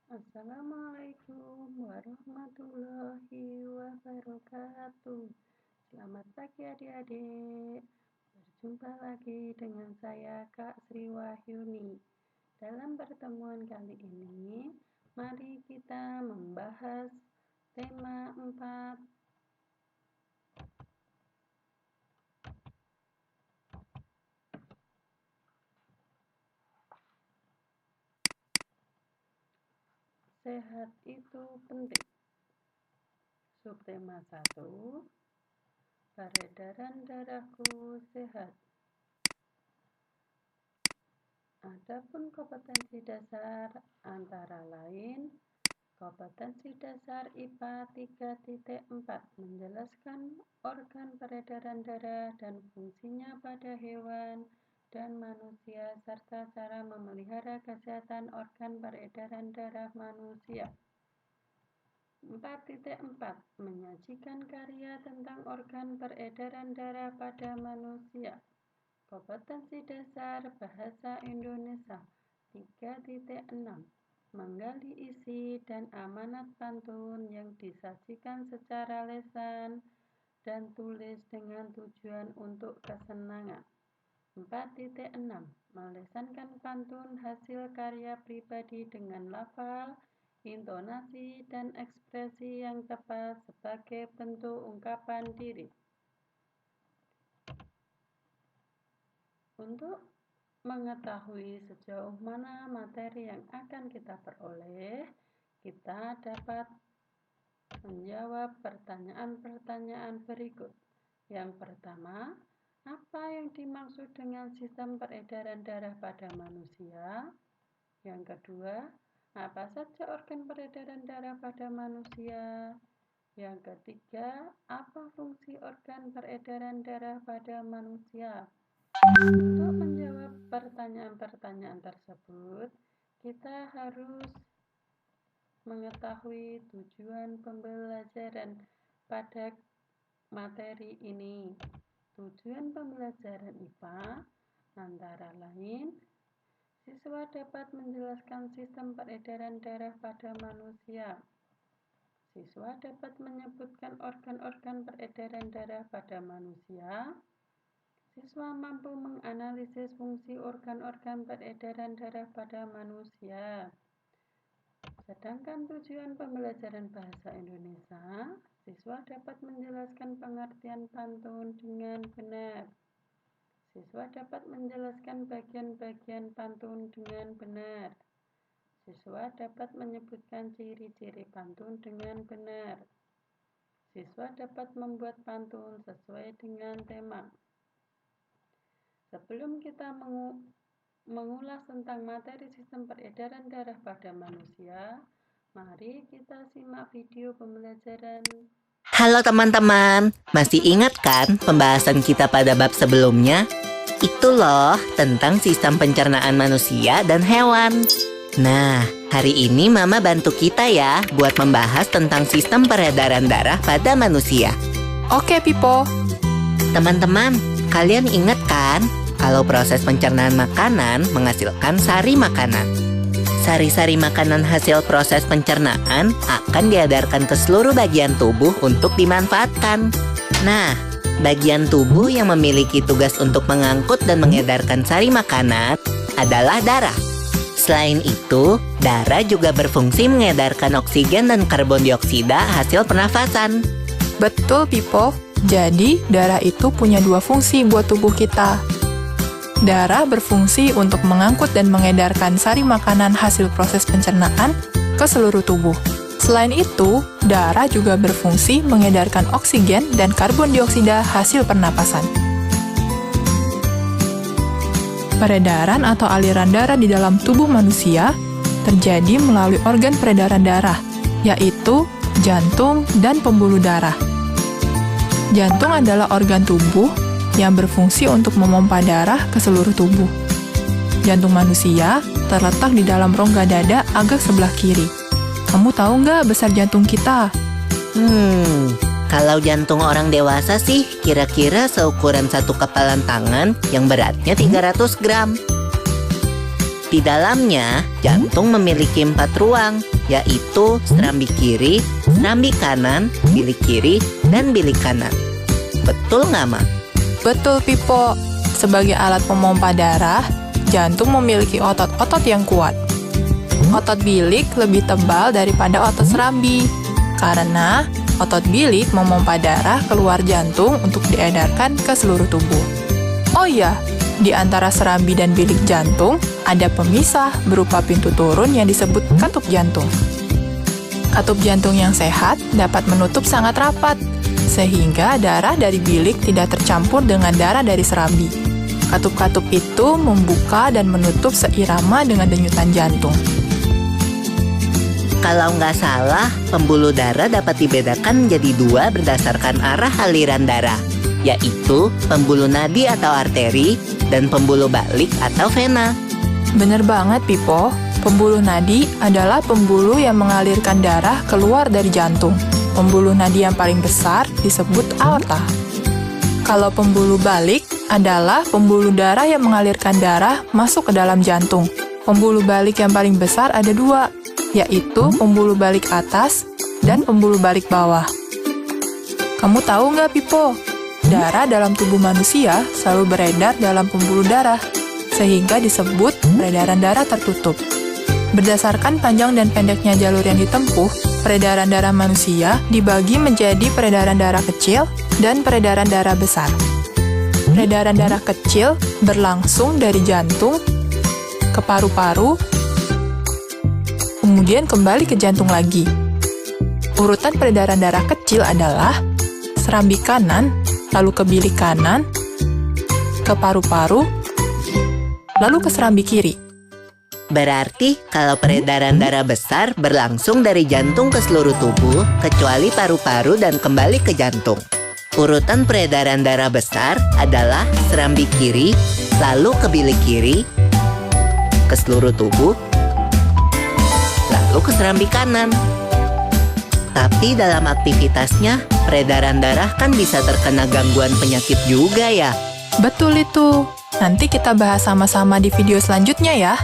Assalamualaikum warahmatullahi wabarakatuh. Selamat pagi adik-adik. Berjumpa lagi dengan saya Kak Sri Wahyuni. Dalam pertemuan kali ini, mari kita membahas tema 4. Sehat itu penting. Subtema 1, peredaran darahku sehat. Adapun kompetensi dasar antara lain, kompetensi dasar IPA 3.4 menjelaskan organ peredaran darah dan fungsinya pada hewan dan manusia serta cara memelihara kesehatan organ peredaran darah manusia. 4.4 menyajikan karya tentang organ peredaran darah pada manusia. Kompetensi dasar bahasa Indonesia 3.6 menggali isi dan amanat pantun yang disajikan secara lisan dan tulis dengan tujuan untuk kesenangan. 4.6 melesankan pantun hasil karya pribadi dengan lafal, intonasi, dan ekspresi yang tepat sebagai bentuk ungkapan diri. Untuk mengetahui sejauh mana materi yang akan kita peroleh, kita dapat menjawab pertanyaan-pertanyaan berikut. Yang pertama, apa yang dimaksud dengan sistem peredaran darah pada manusia? Yang kedua, apa saja organ peredaran darah pada manusia? Yang ketiga, apa fungsi organ peredaran darah pada manusia? Untuk menjawab pertanyaan-pertanyaan tersebut, kita harus mengetahui tujuan pembelajaran pada materi ini. Tujuan pembelajaran IPA antara lain, siswa dapat menjelaskan sistem peredaran darah pada manusia. Siswa dapat menyebutkan organ-organ peredaran darah pada manusia. Siswa mampu menganalisis fungsi organ-organ peredaran darah pada manusia. Sedangkan tujuan pembelajaran bahasa Indonesia, siswa dapat menjelaskan pengertian pantun dengan benar. Siswa dapat menjelaskan bagian-bagian pantun dengan benar. Siswa dapat menyebutkan ciri-ciri pantun dengan benar. Siswa dapat membuat pantun sesuai dengan tema. Sebelum kita mengulas tentang materi sistem peredaran darah pada manusia, mari kita simak video pembelajaran. Halo teman-teman, masih ingat kan pembahasan kita pada bab sebelumnya? Itu loh, tentang sistem pencernaan manusia dan hewan. Nah, hari ini Mama bantu kita ya buat membahas tentang sistem peredaran darah pada manusia. Oke, Pipo. Teman-teman, kalian ingat kan kalau proses pencernaan makanan menghasilkan sari makanan? Sari-sari makanan hasil proses pencernaan akan diedarkan ke seluruh bagian tubuh untuk dimanfaatkan. Nah, bagian tubuh yang memiliki tugas untuk mengangkut dan mengedarkan sari makanan adalah darah. Selain itu, darah juga berfungsi mengedarkan oksigen dan karbon dioksida hasil pernafasan. Betul, Pipo. Jadi, darah itu punya dua fungsi buat tubuh kita. Darah berfungsi untuk mengangkut dan mengedarkan sari makanan hasil proses pencernaan ke seluruh tubuh. Selain itu, darah juga berfungsi mengedarkan oksigen dan karbon dioksida hasil pernapasan. Peredaran atau aliran darah di dalam tubuh manusia terjadi melalui organ peredaran darah, yaitu jantung dan pembuluh darah. Jantung adalah organ tubuh yang berfungsi untuk memompa darah ke seluruh tubuh. Jantung manusia terletak di dalam rongga dada agak sebelah kiri. Kamu tahu nggak besar jantung kita? Kalau jantung orang dewasa sih kira-kira seukuran satu kepalan tangan yang beratnya 300 gram. Di dalamnya, jantung memiliki 4 ruang, yaitu serambi kiri, serambi kanan, bilik kiri, dan bilik kanan. Betul nggak, Ma? Betul, Pipo. Sebagai alat pemompa darah, jantung memiliki otot-otot yang kuat. Otot bilik lebih tebal daripada otot serambi, karena otot bilik memompa darah keluar jantung untuk diedarkan ke seluruh tubuh. Oh iya, di antara serambi dan bilik jantung, ada pemisah berupa pintu turun yang disebut katup jantung. Katup jantung yang sehat dapat menutup sangat rapat, sehingga darah dari bilik tidak tercampur dengan darah dari serambi. Katup-katup itu membuka dan menutup seirama dengan denyutan jantung. Kalau nggak salah, pembuluh darah dapat dibedakan menjadi dua berdasarkan arah aliran darah, yaitu pembuluh nadi atau arteri dan pembuluh balik atau vena. Bener banget, Pipo. Pembuluh nadi adalah pembuluh yang mengalirkan darah keluar dari jantung. Pembuluh nadi yang paling besar disebut aorta. Kalau pembuluh balik adalah pembuluh darah yang mengalirkan darah masuk ke dalam jantung. Pembuluh balik yang paling besar ada dua, yaitu pembuluh balik atas dan pembuluh balik bawah. Kamu tahu nggak, Pipo? Darah dalam tubuh manusia selalu beredar dalam pembuluh darah, sehingga disebut peredaran darah tertutup. Berdasarkan panjang dan pendeknya jalur yang ditempuh, peredaran darah manusia dibagi menjadi peredaran darah kecil dan peredaran darah besar. Peredaran darah kecil berlangsung dari jantung ke paru-paru, kemudian kembali ke jantung lagi. Urutan peredaran darah kecil adalah serambi kanan, lalu ke bilik kanan, ke paru-paru, lalu ke serambi kiri. Berarti kalau peredaran darah besar berlangsung dari jantung ke seluruh tubuh, kecuali paru-paru dan kembali ke jantung. Urutan peredaran darah besar adalah serambi kiri, lalu ke bilik kiri, ke seluruh tubuh, lalu ke serambi kanan. Tapi dalam aktivitasnya, peredaran darah kan bisa terkena gangguan penyakit juga ya. Betul itu. Nanti kita bahas sama-sama di video selanjutnya ya.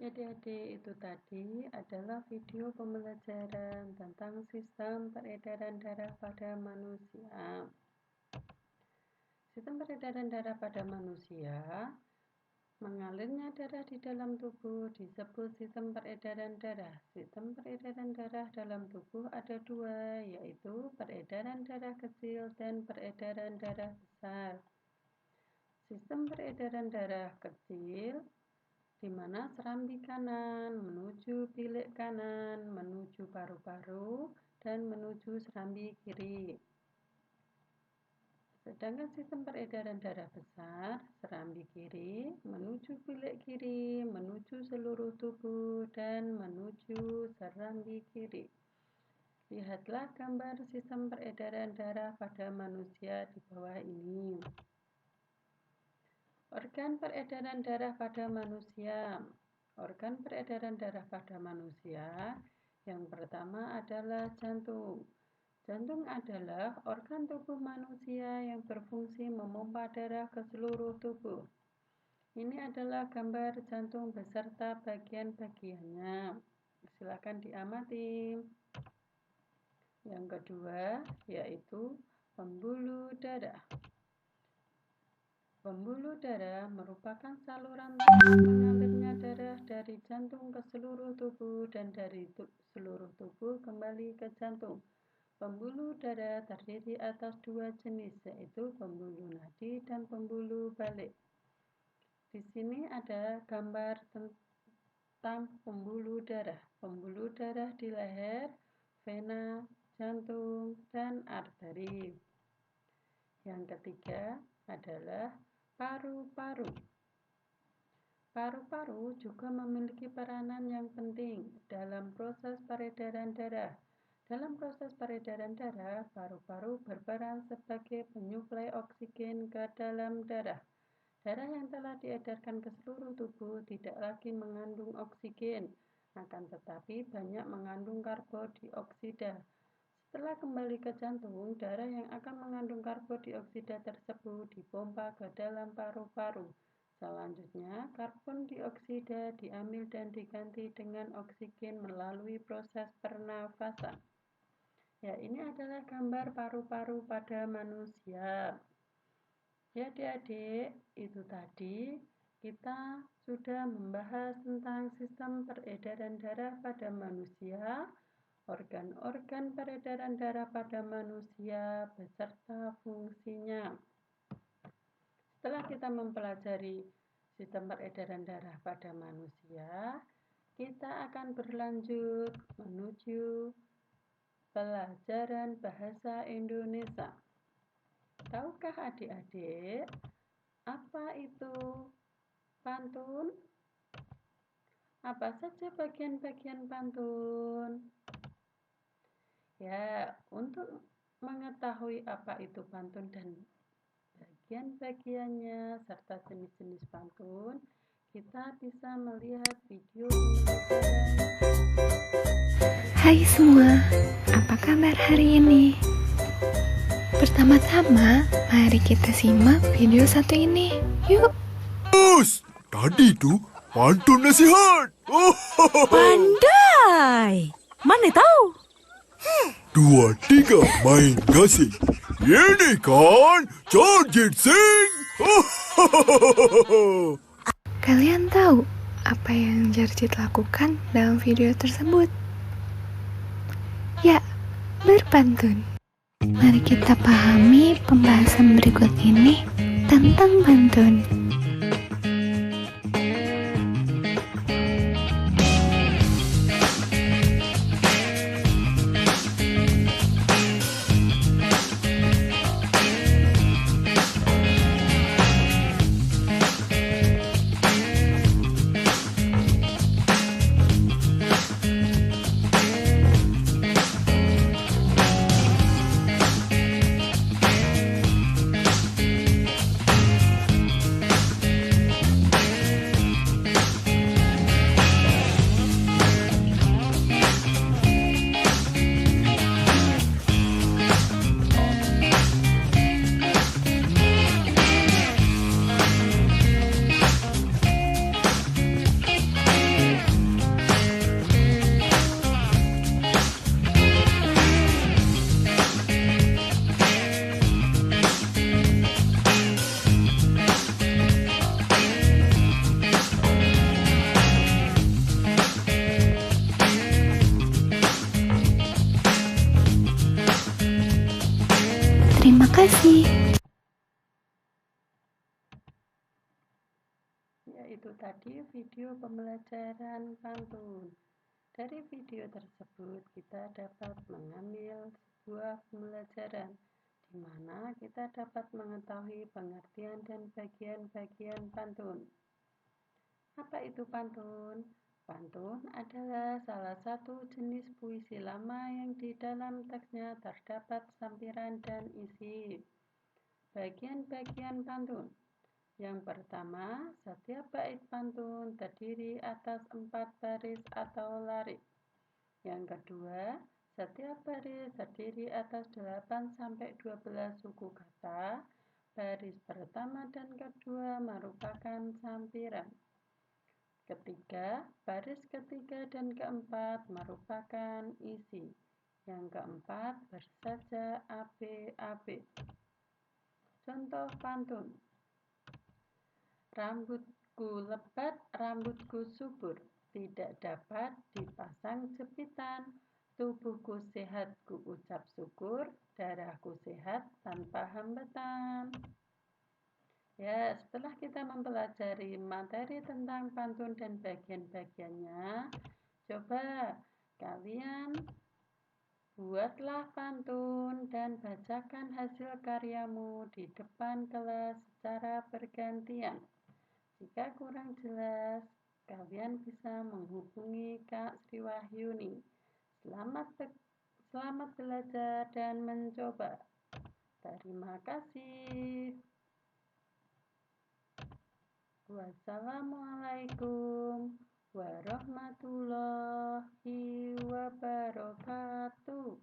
Adik-adik, itu tadi adalah video pembelajaran tentang sistem peredaran darah pada manusia. Sistem peredaran darah pada manusia, mengalirnya darah di dalam tubuh disebut sistem peredaran darah. Sistem peredaran darah dalam tubuh ada dua, yaitu peredaran darah kecil dan peredaran darah besar. Sistem peredaran darah kecil di mana serambi kanan menuju bilik kanan, menuju paru-paru, dan menuju serambi kiri. Sedangkan sistem peredaran darah besar, serambi kiri menuju bilik kiri, menuju seluruh tubuh, dan menuju serambi kiri. Lihatlah gambar sistem peredaran darah pada manusia di bawah ini. Organ peredaran darah pada manusia. Organ peredaran darah pada manusia yang pertama adalah jantung. Jantung adalah organ tubuh manusia yang berfungsi memompa darah ke seluruh tubuh. Ini adalah gambar jantung beserta bagian-bagiannya. Silakan diamati. Yang kedua yaitu pembuluh darah. Pembuluh darah merupakan saluran tempat mengalirnya darah dari jantung ke seluruh tubuh dan dari seluruh tubuh kembali ke jantung. Pembuluh darah terdiri atas dua jenis, yaitu pembuluh nadi dan pembuluh balik. Di sini ada gambar tentang pembuluh darah. Pembuluh darah di leher, vena, jantung, dan arteri. Yang ketiga adalah paru-paru. Paru-paru juga memiliki peranan yang penting dalam proses peredaran darah. Dalam proses peredaran darah, paru-paru berperan sebagai penyuplai oksigen ke dalam darah. Darah yang telah diedarkan ke seluruh tubuh tidak lagi mengandung oksigen, akan tetapi banyak mengandung karbodioksida. Setelah kembali ke jantung, darah yang akan mengandung karbon dioksida tersebut dipompa ke dalam paru-paru. Selanjutnya, karbon dioksida diambil dan diganti dengan oksigen melalui proses pernafasan. Ya, ini adalah gambar paru-paru pada manusia. Ya, adik-adik, itu tadi kita sudah membahas tentang sistem peredaran darah pada manusia, organ-organ peredaran darah pada manusia, beserta fungsinya. Setelah kita mempelajari sistem peredaran darah pada manusia, kita akan berlanjut menuju pelajaran bahasa Indonesia. Tahukah adik-adik apa itu pantun? Apa saja bagian-bagian pantun? Ya, untuk mengetahui apa itu pantun dan bagian-bagiannya serta jenis-jenis pantun, kita bisa melihat video pembelajaran. Hai semua, apa kabar hari ini? Pertama-tama, mari kita simak video satu ini. Yuk! Bos, tadi tuh pantun nasihat. Pandai! Mana tahu? 2, 3 main gasing. Ini kan Chargit Sing. Kalian tahu apa yang Jarjit lakukan dalam video tersebut? Ya, berpantun. Mari kita pahami pembahasan berikut ini tentang pantun. Terima kasih. Yaitu tadi video pembelajaran pantun. Dari video tersebut kita dapat mengambil sebuah pembelajaran di mana kita dapat mengetahui pengertian dan bagian-bagian pantun. Apa itu pantun? Pantun adalah salah satu jenis puisi lama yang di dalam teksnya terdapat sampiran dan isi. Bagian-bagian pantun. Yang pertama, setiap bait pantun terdiri atas 4 baris atau larik. Yang kedua, setiap baris terdiri atas 8 sampai 12 suku kata. Baris pertama dan kedua merupakan sampiran. Ketiga, baris ketiga dan keempat merupakan isi. Yang keempat bersaja AB-AB. Contoh pantun. Rambutku lebat, rambutku subur, tidak dapat dipasang jepitan. Tubuhku sehat, ku ucap syukur, darahku sehat tanpa hambatan. Ya, setelah kita mempelajari materi tentang pantun dan bagian-bagiannya, coba kalian buatlah pantun dan bacakan hasil karyamu di depan kelas secara bergantian. Jika kurang jelas, kalian bisa menghubungi Kak Sri Wahyuni. Selamat belajar dan mencoba. Terima kasih. Wassalamualaikum warahmatullahi wabarakatuh.